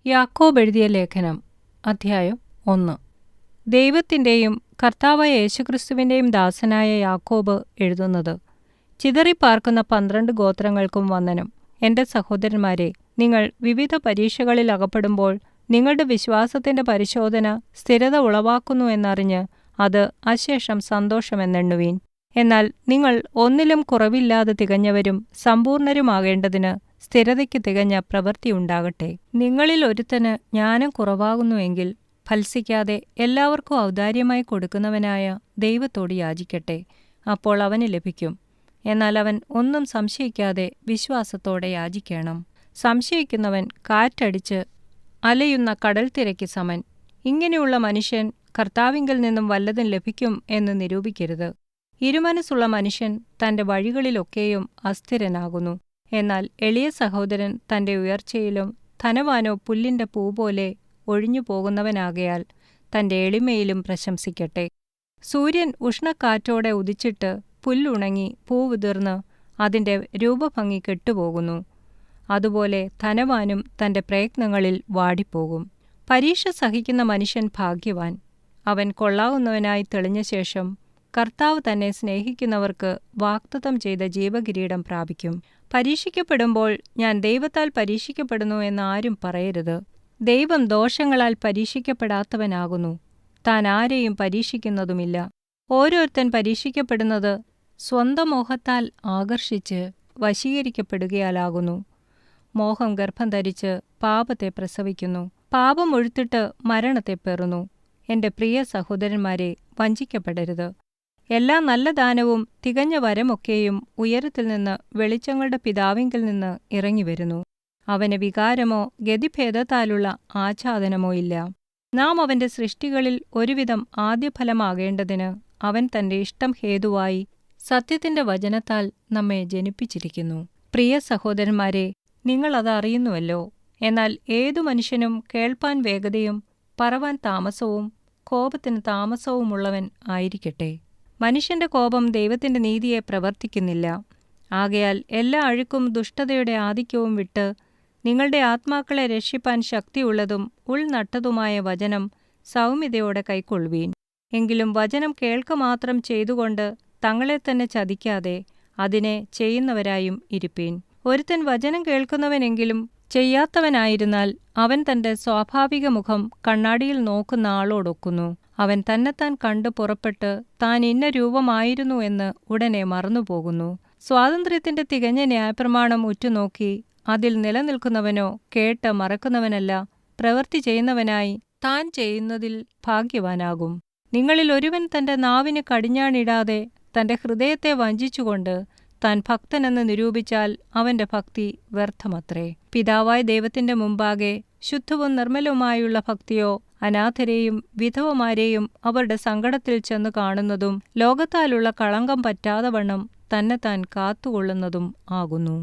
യാക്കോബ് എഴുതിയ ലേഖനം അധ്യായം 1. ദൈവത്തിൻ്റെയും കർത്താവായ യേശുക്രിസ്തുവിൻ്റെയും ദാസനായ യാക്കോബ് എഴുതുന്നത്. ചിതറിപ്പാർക്കുന്ന 12 ഗോത്രങ്ങൾക്കും വന്ദനം. എൻ്റെ സഹോദരന്മാരെ, നിങ്ങൾ വിവിധ പരീക്ഷകളിൽ അകപ്പെടുമ്പോൾ നിങ്ങളുടെ വിശ്വാസത്തിൻ്റെ പരിശോധന സ്ഥിരത ഉളവാക്കുന്നു എന്നറിഞ്ഞ് അത് അശേഷം സന്തോഷമെന്നെണ്ണുവീൻ. എന്നാൽ നിങ്ങൾ ഒന്നിലും കുറവില്ലാതെ തികഞ്ഞവരും സമ്പൂർണരുമാകേണ്ടതിന് സ്ഥിരതയ്ക്ക് തികഞ്ഞ പ്രവൃത്തിയുണ്ടാകട്ടെ. നിങ്ങളിൽ ഒരുത്തന് ജ്ഞാനം കുറവാകുന്നുവെങ്കിൽ ഫത്സിക്കാതെ എല്ലാവർക്കും ഔദാര്യമായി കൊടുക്കുന്നവനായ ദൈവത്തോട് യാചിക്കട്ടെ. അപ്പോൾ അവന് ലഭിക്കും. എന്നാൽ അവൻ ഒന്നും സംശയിക്കാതെ വിശ്വാസത്തോടെ യാചിക്കണം. സംശയിക്കുന്നവൻ കാറ്റടിച്ച് അലയുന്ന കടൽത്തിരയ്ക്ക് സമൻ. ഇങ്ങനെയുള്ള മനുഷ്യൻ കർത്താവിങ്കൽ നിന്നും വല്ലതും ലഭിക്കും എന്ന് നിരൂപിക്കരുത്. ഇരുമനസ്സുള്ള മനുഷ്യൻ തൻ്റെ വഴികളിലൊക്കെയും അസ്ഥിരനാകുന്നു. എന്നാൽ എളിയ സഹോദരൻ തൻ്റെ ഉയർച്ചയിലും ധനവാനോ പുല്ലിൻ്റെ പൂ പോലെ ഒഴിഞ്ഞു പോകുന്നവനാകയാൽ തൻ്റെ എളിമയിലും പ്രശംസിക്കട്ടെ. സൂര്യൻ ഉഷ്ണക്കാറ്റോടെ ഉദിച്ചിട്ട് പുല്ലുണങ്ങി പൂവുതിർന്ന് അതിൻ്റെ രൂപഭംഗി കെട്ടുപോകുന്നു. അതുപോലെ ധനവാനും തൻ്റെ പ്രയത്നങ്ങളിൽ വാടിപ്പോകും. പരീക്ഷ സഹിക്കുന്ന മനുഷ്യൻ ഭാഗ്യവാൻ. അവൻ കൊള്ളാവുന്നവനായി തെളിഞ്ഞ ശേഷം കർത്താവ് തന്നെ സ്നേഹിക്കുന്നവർക്ക് വാഗ്ദത്തം ചെയ്ത ജീവകിരീടം പ്രാപിക്കും. പരീക്ഷിക്കപ്പെടുമ്പോൾ ഞാൻ ദൈവത്താൽ പരീക്ഷിക്കപ്പെടുന്നു എന്ന് ആരും പറയരുത്. ദൈവം ദോഷങ്ങളാൽ പരീക്ഷിക്കപ്പെടാത്തവനാകുന്നു. താൻ ആരെയും പരീക്ഷിക്കുന്നതുമില്ല. ഓരോരുത്തൻ പരീക്ഷിക്കപ്പെടുന്നത് സ്വന്തം മോഹത്താൽ ആകർഷിച്ച് വശീകരിക്കപ്പെടുകയാലാകുന്നു. മോഹം ഗർഭം ധരിച്ച് പാപത്തെ പ്രസവിക്കുന്നു. പാപം ഒഴുത്തിട്ട് മരണത്തെ പെറുന്നു. എൻ്റെ പ്രിയ സഹോദരന്മാരെ, വഞ്ചിക്കപ്പെടരുത്. എല്ലാ നല്ല ദാനവും തികഞ്ഞ വരമൊക്കെയും ഉയരത്തിൽ നിന്ന് വെളിച്ചങ്ങളുടെ പിതാവിങ്കൽ നിന്ന് ഇറങ്ങിവരുന്നു. അവന് വികാരമോ ഗതിഭേദത്താലുള്ള ആച്ഛാദനമോ ഇല്ല. നാം അവൻ്റെ സൃഷ്ടികളിൽ ഒരുവിധം ആദ്യഫലമാകേണ്ടതിന് അവൻ തൻ്റെ ഇഷ്ടം ഹേതുവായി സത്യത്തിൻ്റെ വചനത്താൽ നമ്മെ ജനിപ്പിച്ചിരിക്കുന്നു. പ്രിയ സഹോദരന്മാരെ, നിങ്ങളത് അറിയുന്നുവല്ലോ. എന്നാൽ ഏതു മനുഷ്യനും കേൾപ്പാൻ വേഗതയും പറവാൻ താമസവും കോപത്തിന് താമസവുമുള്ളവൻ ആയിരിക്കട്ടെ. മനുഷ്യന്റെ കോപം ദൈവത്തിൻ്റെ നീതിയെ പ്രവർത്തിക്കുന്നില്ല. ആകയാൽ എല്ലാ അഴുക്കും ദുഷ്ടതയുടെ ആധിക്യവും വിട്ട് നിങ്ങളുടെ ആത്മാക്കളെ രക്ഷിപ്പാൻ ശക്തിയുള്ളതും ഉൾനട്ടതുമായ വചനം സൗമ്യതയോടെ കൈക്കൊള്ളുവീൻ. എങ്കിലും വചനം കേൾക്ക മാത്രം ചെയ്തുകൊണ്ട് തങ്ങളെ തന്നെ ചതിക്കാതെ അതിനെ ചെയ്യുന്നവരായും ഇരിപ്പീൻ. ഒരുത്തൻ വചനം കേൾക്കുന്നവനെങ്കിലും ചെയ്യാത്തവനായിരുന്നാൽ അവൻ തൻ്റെ സ്വാഭാവിക മുഖം കണ്ണാടിയിൽ നോക്കുന്ന ആളോടൊക്കുന്നു. അവൻ തന്നെത്താൻ കണ്ടു പുറപ്പെട്ട് താൻ ഇന്ന രൂപമായിരുന്നു എന്ന് ഉടനെ മറന്നുപോകുന്നു. സ്വാതന്ത്ര്യത്തിൻ്റെ തികഞ്ഞ ന്യായപ്രമാണം ഉറ്റുനോക്കി അതിൽ നിലനിൽക്കുന്നവനോ കേട്ട് മറക്കുന്നവനല്ല, പ്രവൃത്തി ചെയ്യുന്നവനായി താൻ ചെയ്യുന്നതിൽ ഭാഗ്യവാനാകും. നിങ്ങളിൽ ഒരുവൻ തൻ്റെ നാവിന് കടിഞ്ഞാണിടാതെ തൻ്റെ ഹൃദയത്തെ വഞ്ചിച്ചുകൊണ്ട് താൻ ഭക്തനെന്ന് നിരൂപിച്ചാൽ അവൻ്റെ ഭക്തി വ്യർത്ഥമത്രേ. പിതാവായ ദൈവത്തിൻ്റെ മുമ്പാകെ ശുദ്ധവും നിർമ്മലവുമായുള്ള ഭക്തിയോ അനാഥരെയും വിധവമാരെയും അവരുടെ സങ്കടത്തിൽ ചെന്നു കാണുന്നതും ലോകത്താലുള്ള കളങ്കം പറ്റാതവണ്ണം തന്നെത്താൻ കാത്തുകൊള്ളുന്നതും ആകുന്നു.